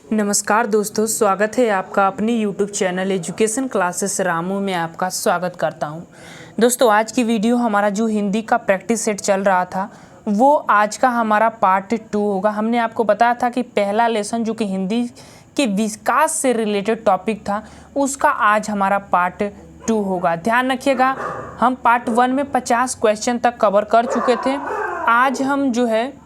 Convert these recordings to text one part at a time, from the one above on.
नमस्कार दोस्तों, स्वागत है आपका अपनी YouTube channel education classes Ramu में आपका स्वागत करता हूं। दोस्तों, आज की वीडियो हमारा जो हिंदी का प्रैक्टिस सेट चल रहा था वो आज का हमारा पार्ट 2 होगा। हमने आपको बताया था कि पहला लेसन जो कि हिंदी के विकास से रिलेटेड टॉपिक था उसका आज हमारा पार्ट 2 होगा। ध्यान रखिएगा, हम पार्ट 1 में 50 क्वेश्चन तक कवर कर चुके थे। आज हम जो है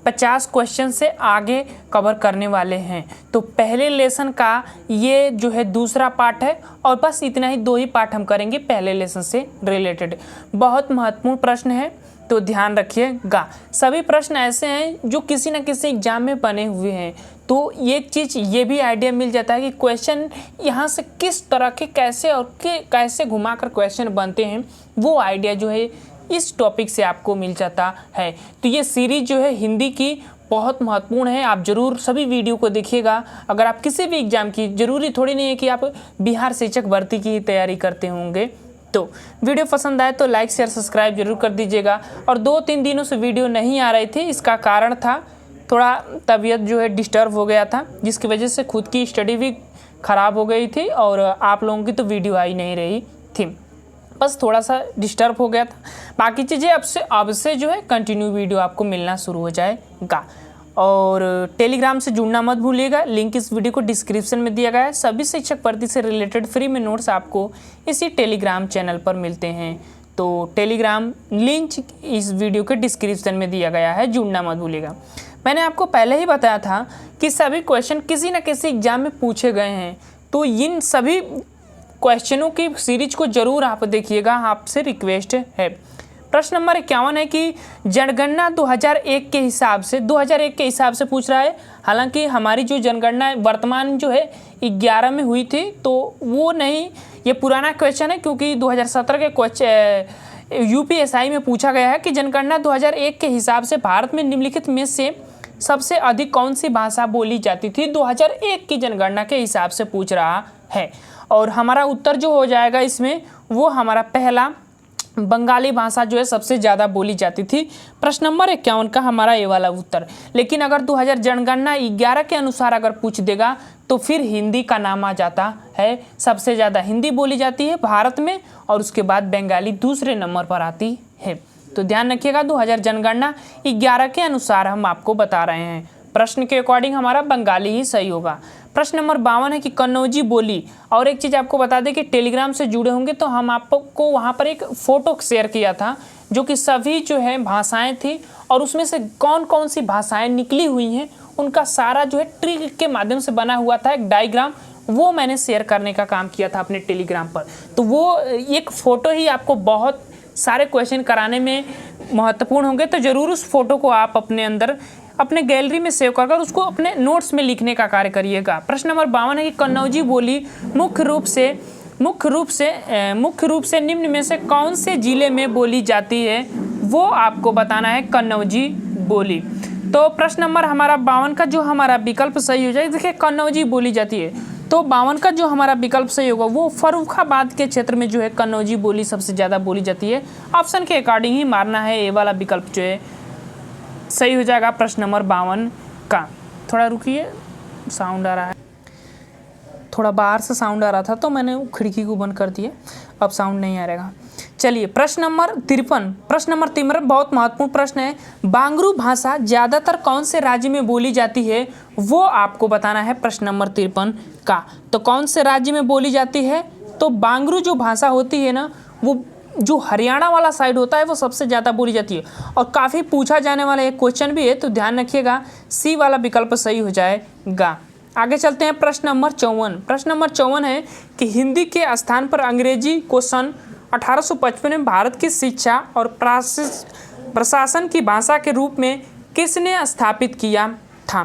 50 क्वेश्चन से आगे कवर करने वाले हैं। तो पहले लेसन का ये जो है दूसरा पार्ट है और बस इतना ही 2 ही पार्ट हम करेंगे पहले लेसन से रिलेटेड। बहुत महत्वपूर्ण प्रश्न है तो ध्यान रखिएगा। सभी प्रश्न ऐसे हैं जो किसी न किसी एग्जाम में बने हुए हैं, तो एक चीज़ ये भी आइडिया मिल जाता है कि क्वेश्चन यहाँ से किस तरह के कैसे घुमाकर क्वेश्चन बनते हैं, वो आइडिया जो है इस टॉपिक से आपको मिल जाता है। तो ये सीरीज जो है हिंदी की बहुत महत्वपूर्ण है। आप जरूर सभी वीडियो को देखिएगा। अगर आप किसी भी एग्जाम की, जरूरी थोड़ी नहीं है कि आप बिहार शिक्षक भर्ती की तैयारी करते होंगे, तो वीडियो पसंद आए तो लाइक शेयर सब्सक्राइब जरूर कर दीजिएगा। और 2-3 दिनों से वीडियो नहीं आ रही थी, इसका कारण था थोड़ा तबीयत जो है डिस्टर्ब हो गया था, जिसकी वजह से खुद की स्टडी भी ख़राब हो गई थी और आप लोगों की तो वीडियो आ ही नहीं रही थी। बस थोड़ा सा डिस्टर्ब हो गया था। बाकी चीज़ें अब से जो है कंटिन्यू वीडियो आपको मिलना शुरू हो जाएगा। और टेलीग्राम से जुड़ना मत भूलिएगा, लिंक इस वीडियो को डिस्क्रिप्शन में दिया गया है। सभी शिक्षक भर्ती से रिलेटेड फ्री में नोट्स आपको इसी टेलीग्राम चैनल पर मिलते हैं। तो टेलीग्राम लिंक इस वीडियो के डिस्क्रिप्शन में दिया गया है, जुड़ना मत भूलिएगा। मैंने आपको पहले ही बताया था कि सभी क्वेश्चन किसी न किसी एग्जाम में पूछे गए हैं, तो इन सभी क्वेश्चनों की सीरीज को जरूर आप देखिएगा, आपसे रिक्वेस्ट है। प्रश्न नंबर 51 है कि जनगणना 2001 के हिसाब से पूछ रहा है। हालांकि हमारी जो जनगणना वर्तमान जो है 11 में हुई थी, तो वो नहीं, ये पुराना क्वेश्चन है क्योंकि 2017 के क्वेश्चन यूपीएसआई में पूछा गया है कि जनगणना 2001 के हिसाब से भारत में निम्नलिखित में से सबसे अधिक कौन सी भाषा बोली जाती थी। 2001 की जनगणना के हिसाब से पूछ रहा है और हमारा उत्तर जो हो जाएगा इसमें वो हमारा पहला बंगाली भाषा जो है सबसे ज़्यादा बोली जाती थी। प्रश्न नंबर 51 का हमारा ये वाला उत्तर। लेकिन अगर 2000 जनगणना 11 के अनुसार अगर पूछ देगा तो फिर हिंदी का नाम आ जाता है। सबसे ज़्यादा हिंदी बोली जाती है भारत में और उसके बाद बंगाली दूसरे नंबर पर आती है। तो ध्यान रखिएगा, 2000 जनगणना 11 के अनुसार हम आपको बता रहे हैं। प्रश्न के अकॉर्डिंग हमारा बंगाली ही सही होगा। प्रश्न नंबर 52 है कि कन्नौजी बोली। और एक चीज़ आपको बता दें कि टेलीग्राम से जुड़े होंगे तो हम आपको वहाँ पर एक फ़ोटो शेयर किया था जो कि सभी जो है भाषाएं थी और उसमें से कौन कौन सी भाषाएं निकली हुई हैं उनका सारा जो है ट्रिक के माध्यम से बना हुआ था एक डायग्राम, वो मैंने शेयर करने का काम किया था अपने टेलीग्राम पर। तो वो एक फ़ोटो ही आपको बहुत सारे क्वेश्चन कराने में महत्वपूर्ण होंगे, तो ज़रूर उस फोटो को आप अपने अंदर अपने गैलरी में सेव कर उसको अपने नोट्स में लिखने का कार्य करिएगा। प्रश्न नंबर 52 है कि कन्नौजी बोली मुख्य रूप से निम्न में से कौन से जिले में बोली जाती है, वो आपको बताना है कन्नौजी बोली। तो प्रश्न नंबर हमारा 52 का जो हमारा विकल्प सही हो जाए, देखिए कन्नौजी बोली जाती है, तो 52 का जो हमारा विकल्प सही होगा वो फर्रुखाबाद के क्षेत्र में जो है कन्नौजी बोली सबसे ज़्यादा बोली जाती है। ऑप्शन के अकॉर्डिंग ही मारना है, ये वाला विकल्प जो है सही हो जाएगा प्रश्न नंबर 52 का। थोड़ा रुकिए, साउंड आ रहा है, थोड़ा बाहर से साउंड आ रहा था तो मैंने खिड़की को बंद कर दिया, अब साउंड नहीं आ रहेगा। चलिए प्रश्न नंबर 53 बहुत महत्वपूर्ण प्रश्न है। बांगरू भाषा ज़्यादातर कौन से राज्य में बोली जाती है, वो आपको बताना है प्रश्न नंबर 53 का। तो कौन से राज्य में बोली जाती है, तो बांगरू जो भाषा होती है ना, वो जो हरियाणा वाला साइड होता है वो सबसे ज़्यादा बोली जाती है और काफ़ी पूछा जाने वाला एक क्वेश्चन भी है, तो ध्यान रखिएगा सी वाला विकल्प सही हो जाएगा। आगे चलते हैं प्रश्न नंबर 54। प्रश्न नंबर 54 है कि हिंदी के स्थान पर अंग्रेजी को सन 1855 में भारत की शिक्षा और प्रशासन की भाषा के रूप में किसने स्थापित किया था।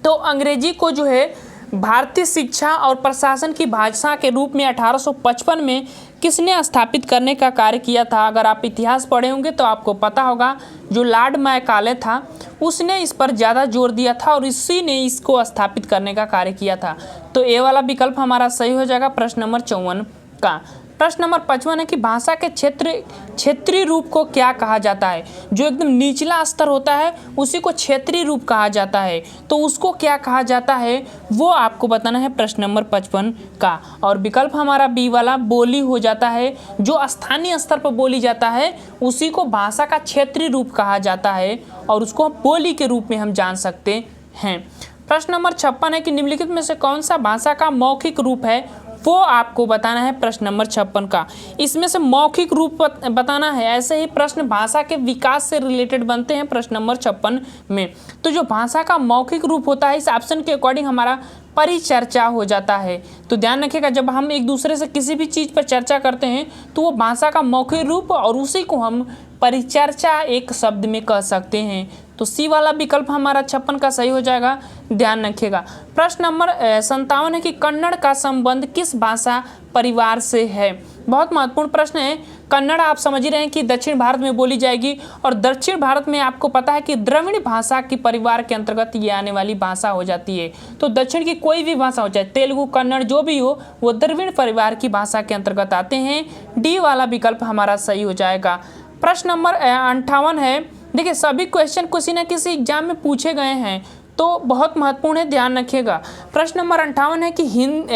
तो अंग्रेजी को जो है भारतीय शिक्षा और प्रशासन की भाषा के रूप में 1855 में किसने स्थापित करने का कार्य किया था। अगर आप इतिहास पढ़े होंगे तो आपको पता होगा, जो लॉर्ड मैकाले था उसने इस पर ज़्यादा जोर दिया था और इसी ने इसको स्थापित करने का कार्य किया था। तो ये वाला विकल्प हमारा सही हो जाएगा प्रश्न नंबर 54 का। प्रश्न नंबर 55 है कि भाषा के क्षेत्रीय रूप को क्या कहा जाता है। जो एकदम निचला स्तर होता है उसी को क्षेत्रीय रूप कहा जाता है, तो उसको क्या कहा जाता है वो आपको बताना है प्रश्न नंबर 55 का। और विकल्प हमारा बी वाला बोली हो जाता है। जो स्थानीय स्तर पर बोली जाता है उसी को भाषा का क्षेत्रीय रूप कहा जाता है और उसको बोली के रूप में हम जान सकते हैं। प्रश्न नंबर 56 है कि निम्नलिखित में से कौन सा भाषा का मौखिक रूप है, वो आपको बताना है प्रश्न नंबर 56 का। इसमें से मौखिक रूप बताना है। ऐसे ही प्रश्न भाषा के विकास से रिलेटेड बनते हैं प्रश्न नंबर 56 में। तो जो भाषा का मौखिक रूप होता है इस ऑप्शन के अकॉर्डिंग हमारा परिचर्चा हो जाता है। तो ध्यान रखिएगा, जब हम एक दूसरे से किसी भी चीज़ पर चर्चा करते हैं तो वो भाषा का मौखिक रूप और उसी को हम परिचर्चा एक शब्द में कह सकते हैं। तो सी वाला विकल्प हमारा 56 का सही हो जाएगा, ध्यान रखिएगा। प्रश्न नंबर 57 है कि कन्नड़ का संबंध किस भाषा परिवार से है। बहुत महत्वपूर्ण प्रश्न है। कन्नड़ आप समझ ही रहे हैं कि दक्षिण भारत में बोली जाएगी और दक्षिण भारत में आपको पता है कि द्रविड़ भाषा की परिवार के अंतर्गत ये आने वाली भाषा हो जाती है। तो दक्षिण की कोई भी भाषा हो, चाहे तेलुगु, कन्नड़ जो भी हो, वो द्रविड़ परिवार की भाषा के अंतर्गत आते हैं। डी वाला विकल्प हमारा सही हो जाएगा। प्रश्न नंबर 58 है। देखिए, सभी क्वेश्चन किसी न किसी एग्जाम में पूछे गए हैं तो बहुत महत्वपूर्ण है, ध्यान रखिएगा। प्रश्न नंबर 58 है कि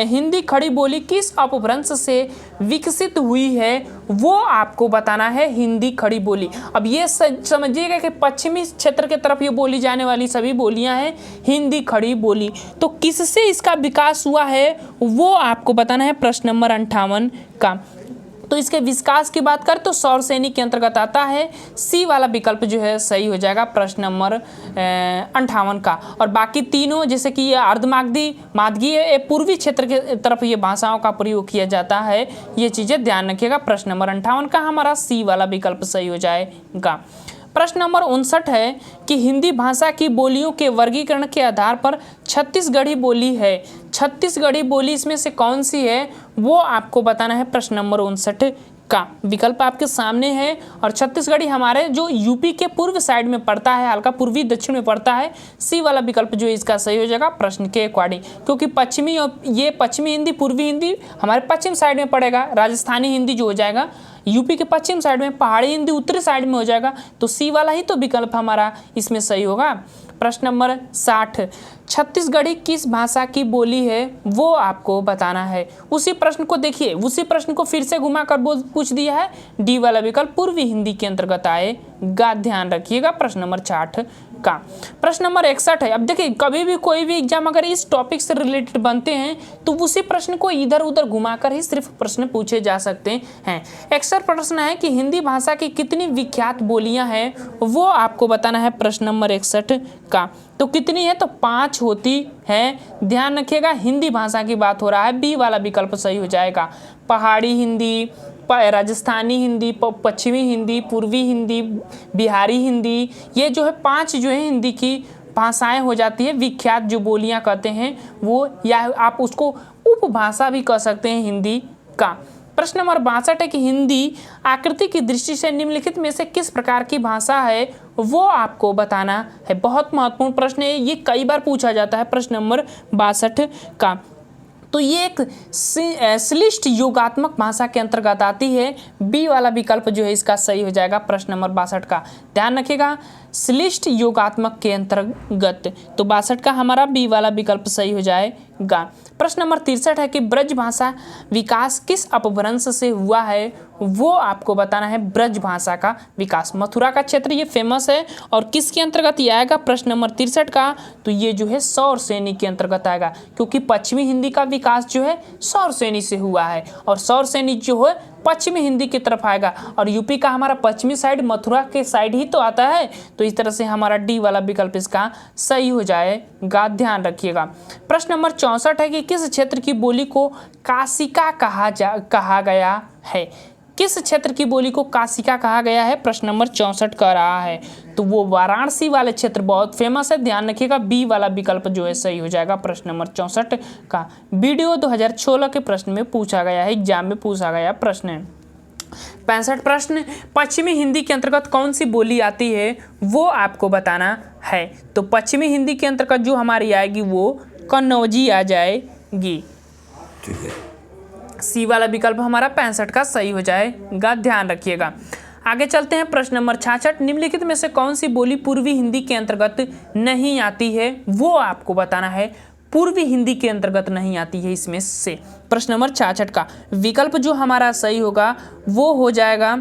हिंदी खड़ी बोली किस अपभ्रंश से विकसित हुई है, वो आपको बताना है हिंदी खड़ी बोली। अब ये समझिएगा कि पश्चिमी क्षेत्र के तरफ ये बोली जाने वाली सभी बोलियां हैं हिंदी खड़ी बोली। तो किससे इसका विकास हुआ है वो आपको बताना है प्रश्न नंबर 58 का। तो इसके विकास की बात करें तो सौर सैनिक के अंतर्गत आता है। सी वाला विकल्प जो है सही हो जाएगा प्रश्न नंबर 58 का। और बाकी तीनों जैसे कि ये मादगी पूर्वी क्षेत्र के तरफ ये भाषाओं का प्रयोग किया जाता है, ये चीज़ें ध्यान रखिएगा। प्रश्न नंबर 58 का हमारा सी वाला विकल्प सही हो जाएगा। प्रश्न नंबर 59 है कि हिंदी भाषा की बोलियों के वर्गीकरण के आधार पर छत्तीसगढ़ी बोली है। छत्तीसगढ़ी बोली इसमें से कौन सी है वो आपको बताना है प्रश्न नंबर 59 का। विकल्प आपके सामने है और छत्तीसगढ़ी हमारे जो यूपी के पूर्व साइड में पड़ता है, हल्का पूर्वी दक्षिण में पड़ता है। सी वाला विकल्प जो इसका सही हो जाएगा प्रश्न के अकॉर्डिंग, क्योंकि पश्चिमी हिंदी, पूर्वी हिंदी हमारे पश्चिम साइड में पड़ेगा। राजस्थानी हिंदी जो हो जाएगा यूपी के पश्चिम साइड में, पहाड़ी हिंदी उत्तरी साइड में हो जाएगा। तो सी वाला ही तो विकल्प हमारा इसमें सही होगा। प्रश्न नंबर 60, छत्तीसगढ़ी किस भाषा की बोली है वो आपको बताना है। उसी प्रश्न को देखिए, उसी प्रश्न को फिर से घुमा कर पूछ दिया है। डी वाला विकल्प पूर्वी हिंदी के अंतर्गत आएगा, ध्यान रखिएगा प्रश्न नंबर 60 का। प्रश्न नंबर 61 है। अब देखिए, कभी भी कोई भी एग्जाम अगर इस टॉपिक से रिलेटेड बनते हैं तो उसी प्रश्न को इधर उधर घुमाकर ही सिर्फ प्रश्न पूछे जा सकते हैं। 61 प्रश्न है कि हिंदी भाषा की कितनी विख्यात बोलियां हैं वो आपको बताना है प्रश्न नंबर 61 का। तो कितनी है तो 5 होती है, ध्यान रखिएगा। हिंदी भाषा की बात हो रहा है, बी वाला विकल्प सही हो जाएगा। पहाड़ी हिंदी, राजस्थानी हिंदी, पश्चिमी हिंदी, पूर्वी हिंदी, बिहारी हिंदी, ये जो है 5 जो है हिंदी की भाषाएं हो जाती है। विख्यात जो बोलियां कहते हैं वो, या आप उसको उपभाषा भी कह सकते हैं हिंदी का। प्रश्न नंबर 62 है कि हिंदी आकृति की दृष्टि से निम्नलिखित में से किस प्रकार की भाषा है वो आपको बताना है। बहुत महत्वपूर्ण प्रश्न है, ये कई बार पूछा जाता है प्रश्न नंबर 62 का। तो ये एक श्लिष्ट योगात्मक भाषा के अंतर्गत आती है। बी वाला विकल्प जो है इसका सही हो जाएगा प्रश्न नंबर 62 का, ध्यान रखिएगा। श्लिष्ट योगात्मक के अंतर्गत, तो 62 का हमारा बी वाला विकल्प सही हो जाएगा। प्रश्न नंबर 63 है कि ब्रज भाषा विकास किस अपभ्रंश से हुआ है वो आपको बताना है। ब्रज भाषा का विकास, मथुरा का क्षेत्र ये फेमस है और किसके अंतर्गत ये आएगा प्रश्न नंबर 63 का, तो ये जो है सौर सैनिक के अंतर्गत आएगा, क्योंकि पश्चिमी हिंदी का विकास जो है सौर सैनिक से हुआ है और सौर सैनिक जो है पश्चिमी हिंदी की तरफ आएगा और यूपी का हमारा पश्चिमी साइड मथुरा के साइड ही तो आता है। तो इस तरह से हमारा डी वाला विकल्प इसका सही हो जाएगा, ध्यान रखिएगा। प्रश्न नंबर 64 है कि किस क्षेत्र की बोली को काशिका कहा गया है। किस क्षेत्र की बोली को काशिका कहा गया है, प्रश्न नंबर 64 कह रहा है। तो वो वाराणसी वाले क्षेत्र बहुत फेमस है, ध्यान रखिएगा। बी वाला विकल्प जो है सही हो जाएगा प्रश्न नंबर 64 का। वीडियो 2016 के प्रश्न में पूछा गया है, एग्जाम में पूछा गया प्रश्न है। 65 प्रश्न, पश्चिमी हिंदी के अंतर्गत कौन सी बोली आती है वो आपको बताना है। तो पश्चिमी हिंदी के अंतर्गत जो हमारी आएगी वो कन्नौजी आ जाएगी। ठीक है। सी वाला विकल्प हमारा 65 का सही हो जाएगा, ध्यान रखिएगा। आगे चलते हैं प्रश्न नंबर 66। निम्नलिखित में से कौन सी बोली पूर्वी हिंदी के अंतर्गत नहीं आती है, वो आपको बताना है। पूर्वी हिंदी के अंतर्गत नहीं आती है इसमें से। प्रश्न नंबर 66 का विकल्प जो हमारा सही होगा वो हो जाएगा,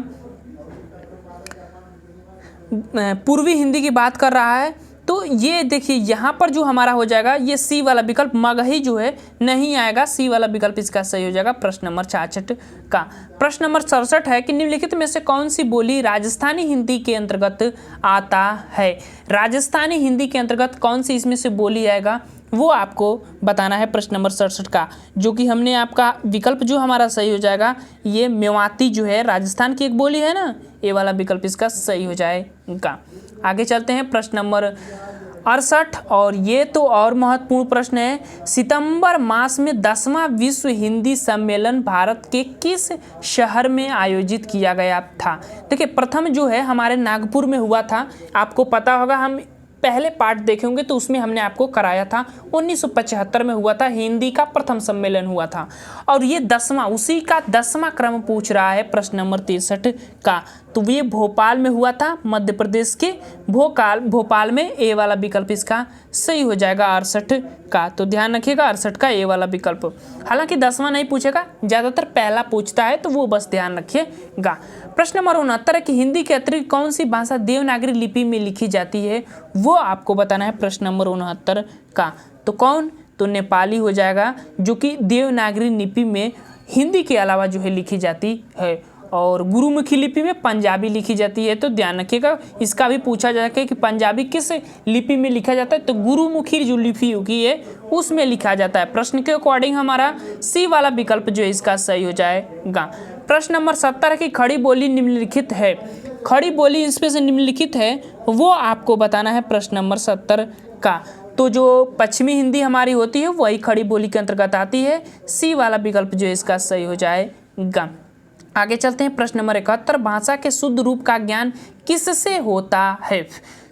पूर्वी हिंदी की बात कर रहा है तो ये देखिए यहाँ पर जो हमारा हो जाएगा ये सी वाला विकल्प मगही जो है नहीं आएगा, सी वाला विकल्प इसका सही हो जाएगा प्रश्न नंबर 66 का। प्रश्न नंबर 67 है कि निम्नलिखित में से कौन सी बोली राजस्थानी हिंदी के अंतर्गत आता है। राजस्थानी हिंदी के अंतर्गत कौन सी इसमें से बोली आएगा वो आपको बताना है प्रश्न नंबर 67 का, जो कि हमने आपका विकल्प जो हमारा सही हो जाएगा ये मेवाती जो है राजस्थान की एक बोली है ना, ये वाला विकल्प इसका सही हो जाएगा। आगे चलते हैं प्रश्न नंबर 68 और ये तो और महत्वपूर्ण प्रश्न है। सितंबर मास में 10वां विश्व हिंदी सम्मेलन भारत के किस शहर में आयोजित किया गया था। देखिए प्रथम जो है हमारे नागपुर में हुआ था, आपको पता होगा, हम पहले पार्ट देखे होंगे तो उसमें हमने आपको कराया था 1975 में हुआ था, हिंदी का प्रथम सम्मेलन हुआ था। और ये 10वां, उसी का 10वां क्रम पूछ रहा है प्रश्न नंबर 63 का, तो ये भोपाल में हुआ था, मध्य प्रदेश के भोपाल में। ए वाला विकल्प इसका सही हो जाएगा 68 का, तो ध्यान रखिएगा 68 का ए वाला विकल्प। हालांकि 10वां नहीं पूछेगा, ज़्यादातर पहला पूछता है तो वो बस ध्यान रखिएगा। प्रश्न नंबर 69 कि हिंदी के अतिरिक्त कौन सी भाषा देवनागरी लिपि में लिखी जाती है, वो आपको बताना है प्रश्न नंबर 69 का। तो कौन, तो नेपाली हो जाएगा, जो कि देवनागरी लिपि में हिंदी के अलावा जो है लिखी जाती है। और गुरुमुखी लिपि में पंजाबी लिखी जाती है, तो ध्यान रखिएगा इसका भी पूछा जाएगा कि पंजाबी किस लिपि में लिखा जाता है, तो गुरुमुखी जो लिपि होगी है उसमें लिखा जाता है। प्रश्न के अकॉर्डिंग हमारा सी वाला विकल्प जो है इसका सही हो जाएगा। प्रश्न नंबर 70 की खड़ी बोली निम्नलिखित है, खड़ी बोली इसमें से निम्नलिखित है वो आपको बताना है प्रश्न नंबर 70 का। तो जो पश्चिमी हिंदी हमारी होती है वही खड़ी बोली के अंतर्गत आती है, सी वाला विकल्प जो है इसका सही हो जाएगा। आगे चलते हैं प्रश्न नंबर 71 भाषा के शुद्ध रूप का ज्ञान किससे होता है।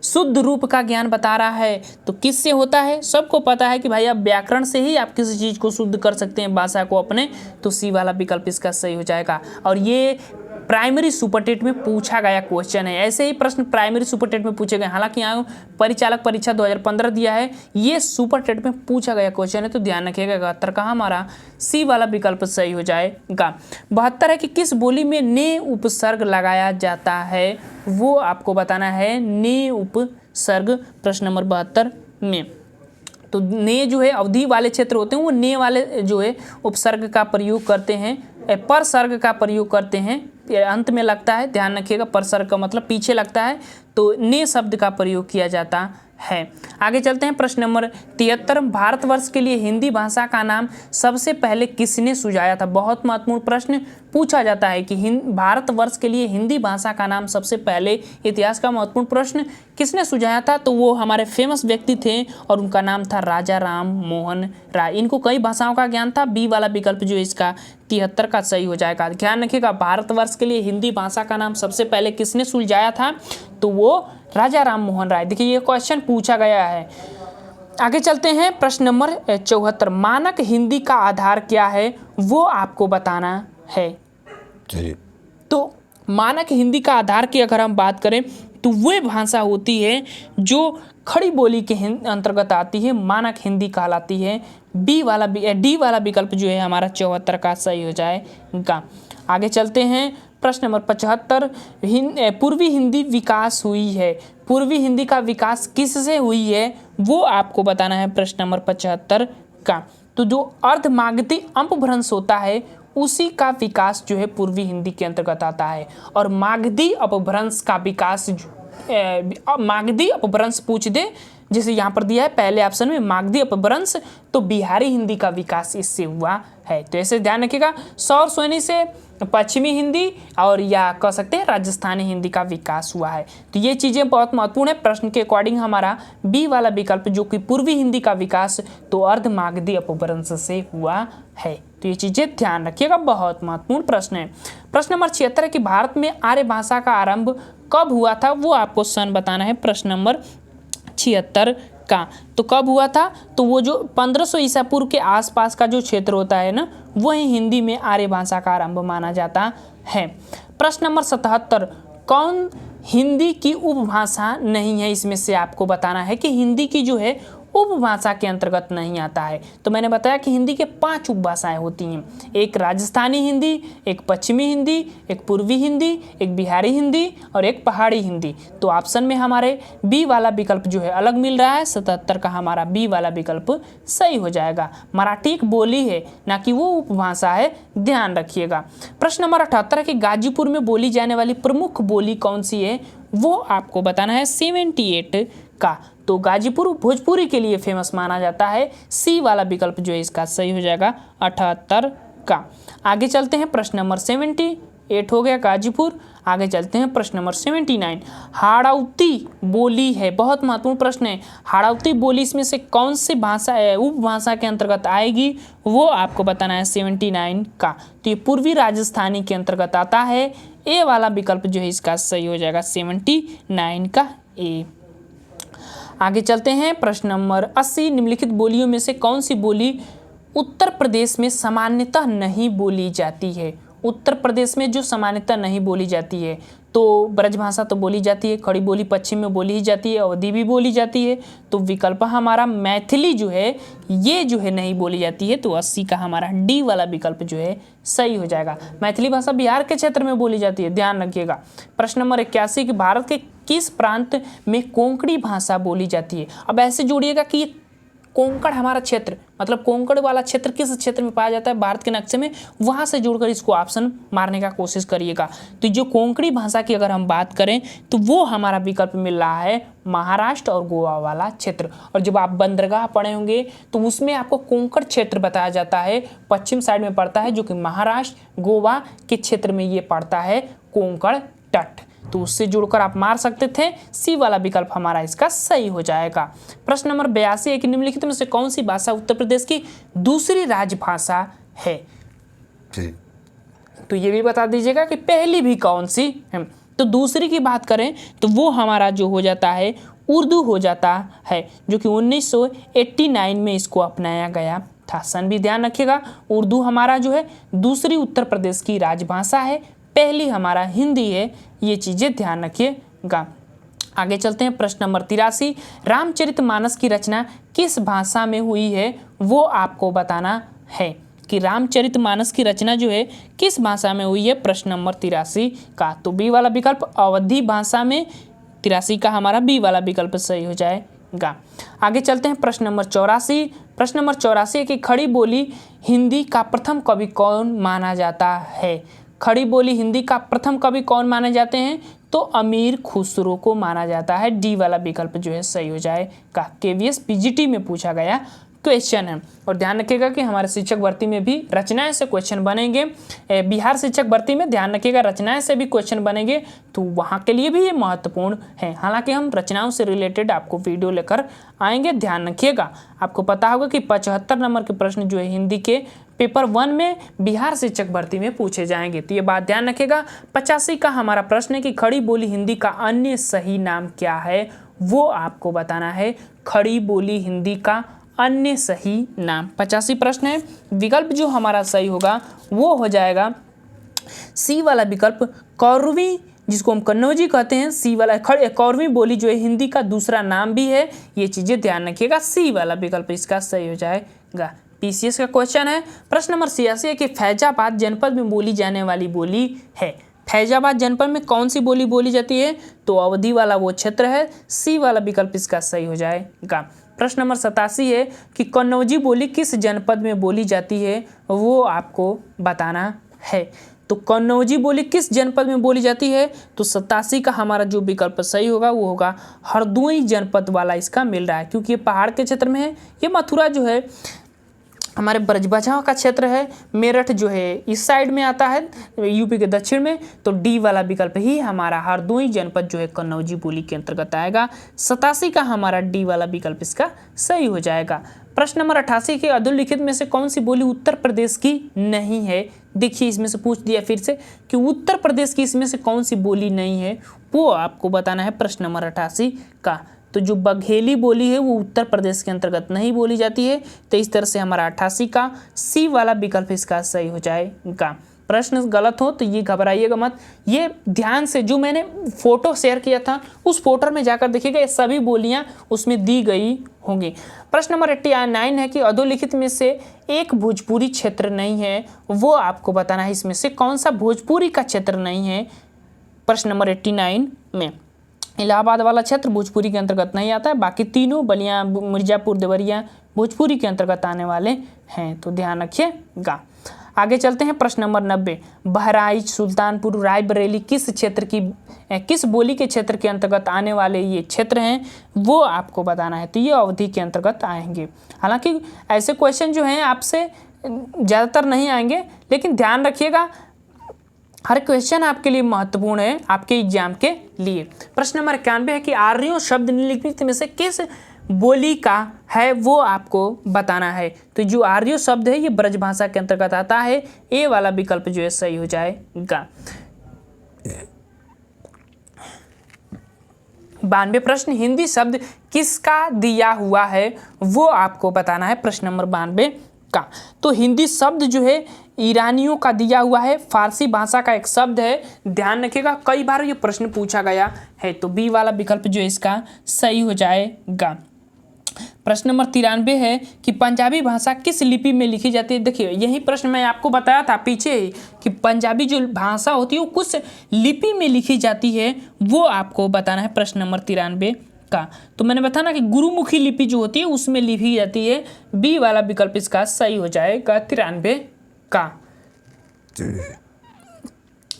शुद्ध रूप का ज्ञान बता रहा है तो किससे होता है, सबको पता है कि भाई आप व्याकरण से ही आप किसी चीज़ को शुद्ध कर सकते हैं भाषा को अपने, तो सी वाला विकल्प इसका सही हो जाएगा। और ये प्राइमरी सुपरटेट में पूछा गया क्वेश्चन है, ऐसे ही प्रश्न प्राइमरी सुपरटेट में पूछे गए। हालांकि यहाँ परिचालक परीक्षा 2015 दिया है, ये सुपरटेट में पूछा गया क्वेश्चन है, तो ध्यान रखिएगा 71 का हमारा सी वाला विकल्प सही हो जाएगा। 72 है कि किस बोली में ने उपसर्ग लगाया जाता है, वो आपको बताना है ने उपसर्ग प्रश्न नंबर 72 में। तो ने जो है अवधि वाले क्षेत्र होते हैं वो ने वाले जो है उपसर्ग का प्रयोग करते हैं, परसर्ग का प्रयोग करते हैं, अंत में लगता है, ध्यान रखिएगा परसर्ग का मतलब पीछे लगता है, तो ने शब्द का प्रयोग किया जाता है। आगे चलते हैं प्रश्न नंबर 73 भारतवर्ष के लिए हिंदी भाषा का नाम सबसे पहले किसने सुझाया था। बहुत महत्वपूर्ण प्रश्न पूछा जाता है कि भारतवर्ष के लिए हिंदी भाषा का नाम सबसे पहले, इतिहास का महत्वपूर्ण प्रश्न, किसने सुझाया था, तो वो हमारे फेमस व्यक्ति थे और उनका नाम था राजा राम मोहन राय। इनको कई भाषाओं का ज्ञान था, बी वाला विकल्प जो इसका 73 का सही हो जाएगा। ध्यान रखिएगा भारतवर्ष के लिए हिंदी भाषा का नाम सबसे पहले किसने सुलझाया था, तो वो राजा राम मोहन राय। देखिए ये क्वेश्चन पूछा गया है। आगे चलते हैं प्रश्न नंबर 74 मानक हिंदी का आधार क्या है, वो आपको बताना है। तो मानक हिंदी का आधार की अगर हम बात करें तो वह भाषा होती है जो खड़ी बोली के अंतर्गत आती है, मानक हिंदी कहलाती है। डी वाला विकल्प जो है हमारा 74 का सही हो जाएगा। आगे चलते हैं प्रश्न नंबर 75 पूर्वी हिंदी विकास हुई है, पूर्वी हिंदी का विकास किससे हुई है, वो आपको बताना है प्रश्न नंबर 75 का। तो जो अर्धमागधी अपभ्रंश होता है उसी का विकास जो है पूर्वी हिंदी के अंतर्गत आता है। और मागधी अपभ्रंश का विकास, मागधी अपभ्रंश पूछ दे जैसे यहाँ पर दिया है पहले ऑप्शन में मागधी अपभ्रंश, तो बिहारी हिंदी का विकास इससे हुआ है। तो ऐसे ध्यान रखिएगा सौर सोनी से पश्चिमी हिंदी और या कह सकते हैं राजस्थानी हिंदी का विकास हुआ है। तो ये चीज़ें बहुत महत्वपूर्ण है। प्रश्न के अकॉर्डिंग हमारा बी वाला विकल्प जो कि पूर्वी हिंदी का विकास तो अर्धमागधी अपभ्रंश से हुआ है। तो ये चीज़ें ध्यान रखिएगा, बहुत महत्वपूर्ण प्रश्न है। प्रश्न नंबर 76 है कि भारत में आर्य भाषा का आरंभ कब हुआ था, वो आपको सन बताना है प्रश्न नंबर 76 का। तो कब हुआ था? तो वो जो 1500 ईसा पूर्व के आसपास का जो क्षेत्र होता है ना, वही हिंदी में आर्य भाषा का आरंभ माना जाता है। प्रश्न नंबर 77, कौन हिंदी की उपभाषा नहीं है? इसमें से आपको बताना है कि हिंदी की जो है उपभाषा के अंतर्गत नहीं आता है। तो मैंने बताया कि हिंदी के 5 उपभाषाएं होती हैं, एक राजस्थानी हिंदी, एक पश्चिमी हिंदी, एक पूर्वी हिंदी, एक बिहारी हिंदी और एक पहाड़ी हिंदी। तो ऑप्शन में हमारे बी वाला विकल्प जो है अलग मिल रहा है, 77 का हमारा बी वाला विकल्प सही हो जाएगा। मराठी एक बोली है, ना कि वो उपभाषा है, ध्यान रखिएगा। प्रश्न नंबर 78 कि गाजीपुर में बोली जाने वाली प्रमुख बोली कौन सी है? वो आपको बताना है 78 का। तो गाजीपुर भोजपुरी के लिए फेमस माना जाता है, सी वाला विकल्प जो है इसका सही हो जाएगा 78 का। आगे चलते हैं, प्रश्न नंबर 78 हो गया गाजीपुर। आगे चलते हैं प्रश्न नंबर 79, हाड़ौती बोली है, बहुत महत्वपूर्ण प्रश्न है। हाड़ौती बोली इसमें से कौन सी भाषा है, उपभाषा के अंतर्गत आएगी? वो आपको बताना है 79 का। तो ये पूर्वी राजस्थानी के अंतर्गत आता है, ए वाला विकल्प जो है इसका सही हो जाएगा 79 का ए। आगे चलते हैं, प्रश्न नंबर 80, निम्नलिखित बोलियों में से कौन सी बोली उत्तर प्रदेश में सामान्यतः नहीं बोली जाती है? उत्तर प्रदेश में जो सामान्यतः नहीं बोली जाती है, तो ब्रजभाषा तो बोली जाती है, खड़ी बोली पश्चिम में बोली ही जाती है, अवधी भी बोली जाती है। तो विकल्प हमारा मैथिली जो है ये जो है नहीं बोली जाती है, तो 80 का हमारा डी वाला विकल्प जो है सही हो जाएगा। मैथिली भाषा बिहार के क्षेत्र में बोली जाती है, ध्यान रखिएगा। प्रश्न नंबर 81 कि भारत के किस प्रांत में कोंकणी भाषा बोली जाती है? अब ऐसे जोड़िएगा कि ये कोंकण हमारा क्षेत्र, मतलब कोंकण वाला क्षेत्र किस क्षेत्र में पाया जाता है भारत के नक्शे में, वहां से जोड़कर इसको ऑप्शन मारने का कोशिश करिएगा। तो जो कोंकणी भाषा की अगर हम बात करें तो वो हमारा विकल्प मिल रहा है महाराष्ट्र और गोवा वाला क्षेत्र। और जब आप बंदरगाह पढ़े होंगे तो उसमें आपको कोंकण क्षेत्र बताया जाता है, पश्चिम साइड में पड़ता है, जो कि महाराष्ट्र गोवा के क्षेत्र में ये पड़ता है कोंकण तट। तो उससे जुड़कर आप मार सकते थे, सी वाला विकल्प हमारा इसका सही हो जाएगा। प्रश्न नंबर 82 है कि निम्नलिखित में से कौन सी भाषा उत्तर प्रदेश की दूसरी राजभाषा है? तो ये भी बता दीजिएगा कि पहली भी कौन सी है। तो दूसरी की बात करें तो वो हमारा जो हो जाता है उर्दू हो जाता है, जो कि 1989 में इसको अपनाया गया था। सन भी ध्यान रखिएगा। उर्दू हमारा जो है दूसरी उत्तर प्रदेश की राजभाषा है, पहली हमारा हिंदी है, ये चीज़ें ध्यान रखिएगा। आगे चलते हैं, प्रश्न नंबर 83, रामचरितमानस की रचना किस भाषा में हुई है? वो आपको बताना है कि रामचरितमानस की रचना जो है किस भाषा में हुई है, प्रश्न नंबर 83 का। तो बी वाला विकल्प अवधी भाषा में, 83 का हमारा बी वाला विकल्प सही हो जाएगा। आगे चलते हैं, प्रश्न नंबर 84। प्रश्न नंबर 84 की खड़ी बोली हिंदी का प्रथम कवि कौन माना जाता है? खड़ी बोली हिंदी का प्रथम कवि कौन माने जाते हैं? तो अमीर खुसरो को माना जाता है, डी वाला विकल्प जो है सही हो जाएगा। केवीएस पीजीटी में पूछा गया क्वेश्चन है। और ध्यान रखिएगा कि हमारे शिक्षक भर्ती में भी रचनाएं से क्वेश्चन बनेंगे, बिहार शिक्षक भर्ती में ध्यान रखिएगा रचनाएं से भी क्वेश्चन बनेंगे, तो वहाँ के लिए भी ये महत्वपूर्ण है। हालांकि हम रचनाओं से रिलेटेड आपको वीडियो लेकर आएंगे, ध्यान रखिएगा। आपको पता होगा कि 75 नंबर के प्रश्न जो है हिंदी के पेपर 1 में बिहार शिक्षक भर्ती में पूछे जाएंगे, तो ये बात ध्यान रखिएगा। 85 का हमारा प्रश्न है कि खड़ी बोली हिंदी का अन्य सही नाम क्या है? वो आपको बताना है, खड़ी बोली हिंदी का अन्य सही नाम। 85 प्रश्न है, विकल्प जो हमारा सही होगा वो हो जाएगा सी वाला विकल्प कौरवी, जिसको हम कन्नौजी कहते हैं। सी वाला कौरवी बोली जो है हिंदी का दूसरा नाम भी है, ये चीजें ध्यान रखिएगा, सी वाला विकल्प इसका सही हो जाएगा। पीसीएस का क्वेश्चन है, प्रश्न नंबर 86 है कि फैजाबाद जनपद में बोली जाने वाली बोली है। फैजाबाद जनपद में कौन सी बोली बोली जाती है? तो अवधी वाला वो क्षेत्र है, सी वाला विकल्प इसका सही हो जाएगा। प्रश्न नंबर 87 है कि कन्नौजी बोली किस जनपद में बोली जाती है? वो आपको बताना है। तो कन्नौजी बोली किस जनपद में बोली जाती है? तो 87 का हमारा जो विकल्प सही होगा वो होगा हरदोई जनपद वाला इसका मिल रहा है, क्योंकि ये पहाड़ के क्षेत्र में है। ये मथुरा जो है हमारे ब्रजभाषा का क्षेत्र है, मेरठ जो है इस साइड में आता है यूपी के दक्षिण में, तो डी वाला विकल्प ही हमारा हरदोई जनपद जो है कन्नौजी बोली के अंतर्गत आएगा। 87 का हमारा डी वाला विकल्प इसका सही हो जाएगा। प्रश्न नंबर 88 के अधोलिखित में से कौन सी बोली उत्तर प्रदेश की नहीं है? देखिए इसमें से पूछ दिया फिर से कि उत्तर प्रदेश की इसमें से कौन सी बोली नहीं है, वो आपको बताना है प्रश्न नंबर 88 का। तो जो बघेली बोली है वो उत्तर प्रदेश के अंतर्गत नहीं बोली जाती है। तो इस तरह से हमारा 88 का सी वाला विकल्प इसका सही हो जाएगा। प्रश्न गलत हो तो ये घबराइएगा मत, ये ध्यान से जो मैंने फोटो शेयर किया था उस फोटो में जाकर देखिएगा, ये सभी बोलियां उसमें दी गई होंगी। प्रश्न नंबर 89 है कि अधोलिखित में से एक भोजपुरी क्षेत्र नहीं है, वो आपको बताना है इसमें से कौन सा भोजपुरी का क्षेत्र नहीं है। प्रश्न नंबर 89 में इलाहाबाद वाला क्षेत्र भोजपुरी के अंतर्गत नहीं आता है, बाकी तीनों बलिया, मिर्जापुर, देवरिया भोजपुरी के अंतर्गत आने वाले हैं, तो ध्यान रखिएगा। आगे चलते हैं। प्रश्न नंबर 90, बहराइच, सुल्तानपुर, रायबरेली किस बोली के क्षेत्र के अंतर्गत आने वाले ये क्षेत्र हैं, वो आपको बताना है। तो ये अवधि के अंतर्गत आएंगे। हालांकि ऐसे क्वेश्चन जो हैं आपसे ज़्यादातर नहीं आएंगे, लेकिन ध्यान रखिएगा हर क्वेश्चन आपके लिए महत्वपूर्ण है आपके एग्जाम के लिए। प्रश्न नंबर 91 है कि आर्यों शब्द निम्नलिखित में से किस बोली का है, वो आपको बताना है। तो जो आर्य शब्द है ये ब्रजभाषा के अंतर्गत आता है, ए वाला विकल्प जो है सही हो जाएगा। 92 प्रश्न, हिंदी शब्द किसका दिया हुआ है, वो आपको बताना है। प्रश्न नंबर 92 का, तो हिंदी शब्द जो है ईरानियों का दिया हुआ है, फारसी भाषा का एक शब्द है। ध्यान रखिएगा कई बार ये प्रश्न पूछा गया है, तो बी वाला विकल्प जो है इसका सही हो जाएगा। प्रश्न नंबर 93 है कि पंजाबी भाषा किस लिपि में लिखी जाती है। देखिए यही प्रश्न मैं आपको बताया था पीछे ही कि पंजाबी जो भाषा होती है वो किस लिपि में लिखी जाती है, वो आपको बताना है। प्रश्न नंबर 93 का, तो मैंने बताया ना कि गुरुमुखी लिपि जो होती है उसमें लिखी जाती है, बी वाला विकल्प इसका सही हो जाएगा 93 का।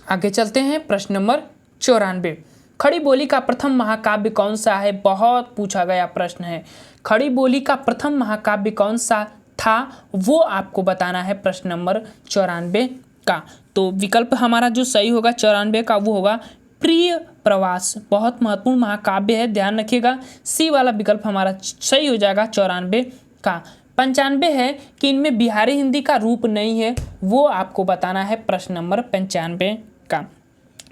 आगे चलते हैं। प्रश्न नंबर 94, खड़ी बोली का प्रथम महाकाव्य कौन सा है, बहुत पूछा गया प्रश्न है। खड़ी बोली का प्रथम महाकाव्य कौन सा था, वो आपको बताना है। प्रश्न नंबर 94 का, तो विकल्प हमारा जो सही होगा 94 का वो होगा प्रिय प्रवास, बहुत महत्वपूर्ण महाकाव्य है, ध्यान रखिएगा। सी वाला विकल्प हमारा सही हो जाएगा 94 का। 95 है कि इनमें बिहारी हिंदी का रूप नहीं है, वो आपको बताना है। प्रश्न नंबर 95 का,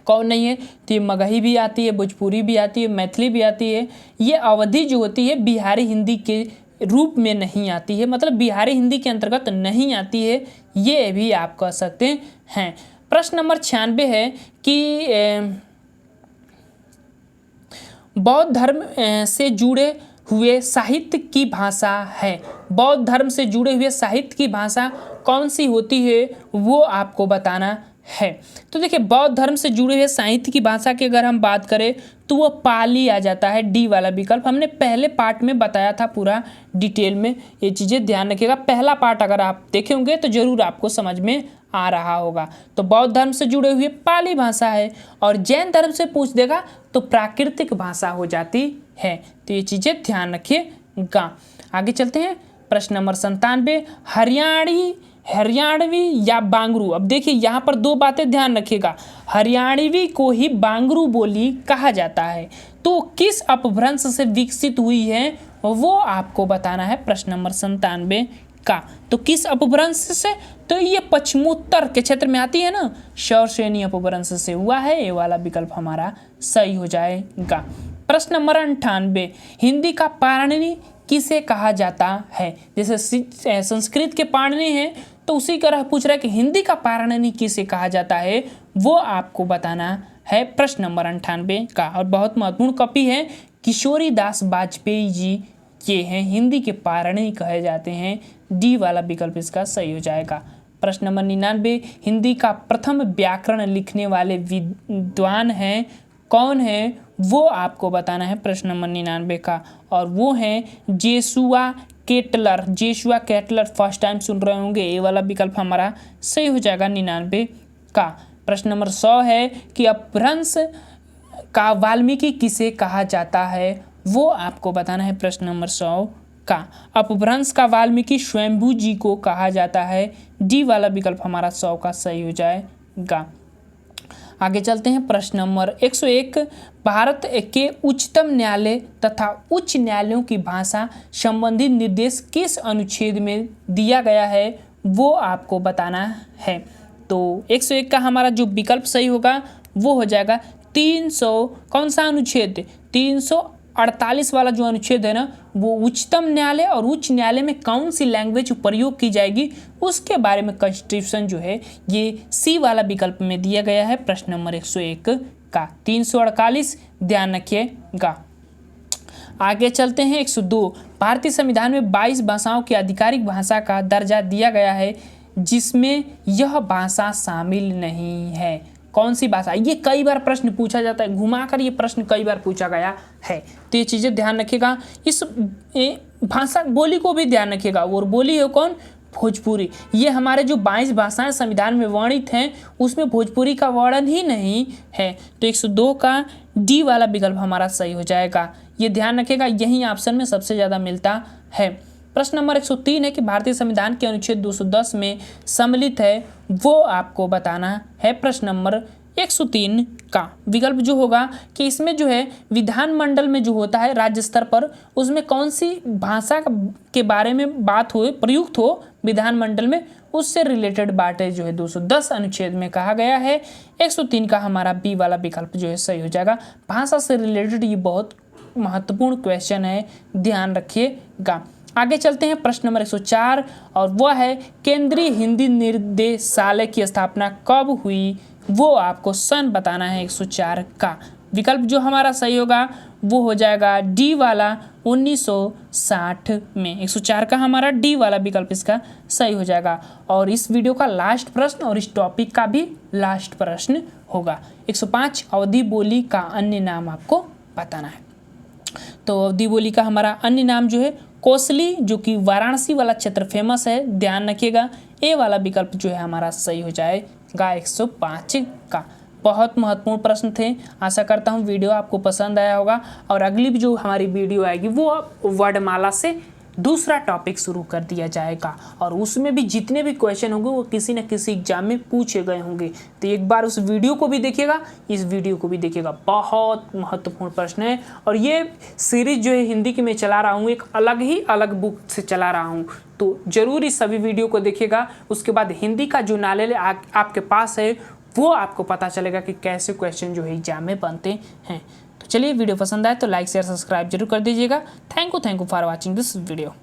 कौन नहीं है, तो ये मगही भी आती है, भोजपुरी भी आती है, मैथिली भी आती है। ये अवधि जो होती है बिहारी हिंदी के रूप में नहीं आती है, मतलब बिहारी हिंदी के अंतर्गत नहीं आती है, ये भी आप कह सकते हैं। प्रश्न नंबर 96 है कि बौद्ध धर्म से जुड़े हुए साहित्य की भाषा है, बौद्ध धर्म से जुड़े हुए साहित्य की भाषा कौन सी होती है, वो आपको बताना है। तो देखिए बौद्ध धर्म से जुड़े हुए साहित्य की भाषा की अगर हम बात करें तो वो पाली आ जाता है, डी वाला विकल्प। हमने पहले पार्ट में बताया था पूरा डिटेल में, ये चीज़ें ध्यान रखिएगा। पहला पार्ट अगर आप देखे होंगे तो जरूर आपको समझ में आ रहा होगा। तो बौद्ध धर्म से जुड़े हुए पाली भाषा है, और जैन धर्म से पूछ देगा तो प्राकृतिक भाषा हो जाती है, तो ये चीज़ें ध्यान रखिएगा। आगे चलते हैं। प्रश्न नंबर 97, हरियाणवी या बांगरू। अब देखिए यहाँ पर दो बातें ध्यान रखिएगा, हरियाणवी को ही बांगरू बोली कहा जाता है, तो किस अपभ्रंश से विकसित हुई है वो आपको बताना है। प्रश्न नंबर 97 का, तो किस अपभ्रंश से, तो ये पश्चिमोत्तर के क्षेत्र में आती है ना, शौर श्रेणी अपभ्रंश से हुआ है, ये वाला विकल्प हमारा सही हो जाएगा। प्रश्न नंबर 98, हिंदी का पाणिनि किसे कहा जाता है। जैसे संस्कृत के पाणिनि हैं तो उसी तरह पूछ रहा है कि हिंदी का पाणिनि किसे कहा जाता है, वो आपको बताना है। प्रश्न नंबर 98 का, और बहुत महत्वपूर्ण कॉपी है, किशोरी दास वाजपेयी जी ये हैं, हिंदी के पाणिनि कहे जाते हैं, डी वाला विकल्प इसका सही हो जाएगा। प्रश्न नंबर 99, हिंदी का प्रथम व्याकरण लिखने वाले विद्वान हैं, कौन है, वो आपको बताना है। प्रश्न नंबर 99 का, और वो हैं जेसुआ केटलर। जेसुआ केटलर फर्स्ट टाइम सुन रहे होंगे, ये वाला विकल्प हमारा सही हो जाएगा 99 का। प्रश्न नंबर 100 है कि अपभ्रंश का वाल्मीकि किसे कहा जाता है, वो आपको बताना है। प्रश्न नंबर 100 का, अपभ्रंश का वाल्मीकि स्वयंभू जी को कहा जाता है, डी वाला विकल्प हमारा 100 का सही हो जाएगा। आगे चलते हैं। प्रश्न नंबर 101, भारत के उच्चतम न्यायालय तथा उच्च न्यायालयों की भाषा संबंधी निर्देश किस अनुच्छेद में दिया गया है, वो आपको बताना है। तो 101 का हमारा जो विकल्प सही होगा वो हो जाएगा 300, कौन सा अनुच्छेद, 48 वाला जो अनुच्छेद है ना, वो उच्चतम न्यायालय और उच्च न्यायालय में कौन सी लैंग्वेज प्रयोग की जाएगी उसके बारे में कॉन्स्टिट्यूशन जो है ये सी वाला विकल्प में दिया गया है प्रश्न नंबर 101 का। 348 ध्यान रखिएगा। आगे चलते हैं 102। भारतीय संविधान में 22 भाषाओं की आधिकारिक भाषा का दर्जा दिया गया है जिसमें यह भाषा शामिल नहीं है। कौन सी भाषा? ये कई बार प्रश्न पूछा जाता है, घुमाकर ये प्रश्न कई बार पूछा गया है, तो ये चीज़ें ध्यान रखिएगा। इस भाषा बोली को भी ध्यान रखिएगा, और बोली है कौन? भोजपुरी। ये हमारे जो 22 भाषाएं संविधान में वर्णित हैं उसमें भोजपुरी का वर्णन ही नहीं है, तो 102 का डी वाला विकल्प हमारा सही हो जाएगा। ये ध्यान रखिएगा, यही ऑप्शन में सबसे ज़्यादा मिलता है। प्रश्न नंबर 103 है कि भारतीय संविधान के अनुच्छेद 210 में सम्मिलित है वो आपको बताना है। प्रश्न नंबर 103 का विकल्प जो होगा कि इसमें जो है विधानमंडल में जो होता है राज्य स्तर पर, उसमें कौन सी भाषा के बारे में बात हो, प्रयुक्त हो विधानमंडल में, उससे रिलेटेड बातें जो है 210 अनुच्छेद में कहा गया है। 103 का हमारा बी वाला विकल्प जो है सही हो जाएगा। भाषा से रिलेटेड ये बहुत महत्वपूर्ण क्वेश्चन है, ध्यान रखिएगा। आगे चलते हैं प्रश्न नंबर 104, और वह है केंद्रीय हिंदी निर्देशालय की स्थापना कब हुई, वो आपको सन बताना है। 104 का विकल्प जो हमारा सही होगा वो हो जाएगा डी वाला 1960 में। 104 का हमारा डी वाला विकल्प इसका सही हो जाएगा। और इस वीडियो का लास्ट प्रश्न और इस टॉपिक का भी लास्ट प्रश्न होगा। 105 अवधि बोली का अन्य नाम आपको बताना है। तो अवधि बोली का हमारा अन्य नाम जो है कोसली, जो कि वाराणसी वाला क्षेत्र फेमस है, ध्यान रखिएगा। ए वाला विकल्प जो है हमारा सही हो जाएगा 105 का। बहुत महत्वपूर्ण प्रश्न थे। आशा करता हूँ वीडियो आपको पसंद आया होगा, और अगली भी जो हमारी वीडियो आएगी वो वर्णमाला से दूसरा टॉपिक शुरू कर दिया जाएगा, और उसमें भी जितने भी क्वेश्चन होंगे वो किसी न किसी एग्जाम में पूछे गए होंगे। तो एक बार उस वीडियो को भी देखिएगा, इस वीडियो को भी देखिएगा, बहुत महत्वपूर्ण प्रश्न है। और ये सीरीज जो है हिंदी की मैं चला रहा हूँ, एक अलग बुक से चला रहा हूँ, तो जरूर इस सभी वीडियो को देखिएगा। उसके बाद हिंदी का जो नॉलेज आपके पास है वो आपको पता चलेगा कि कैसे क्वेश्चन जो है एग्जाम में बनते हैं। तो चलिए, वीडियो पसंद आए तो लाइक शेयर सब्सक्राइब जरूर कर दीजिएगा। Thank you for watching this video.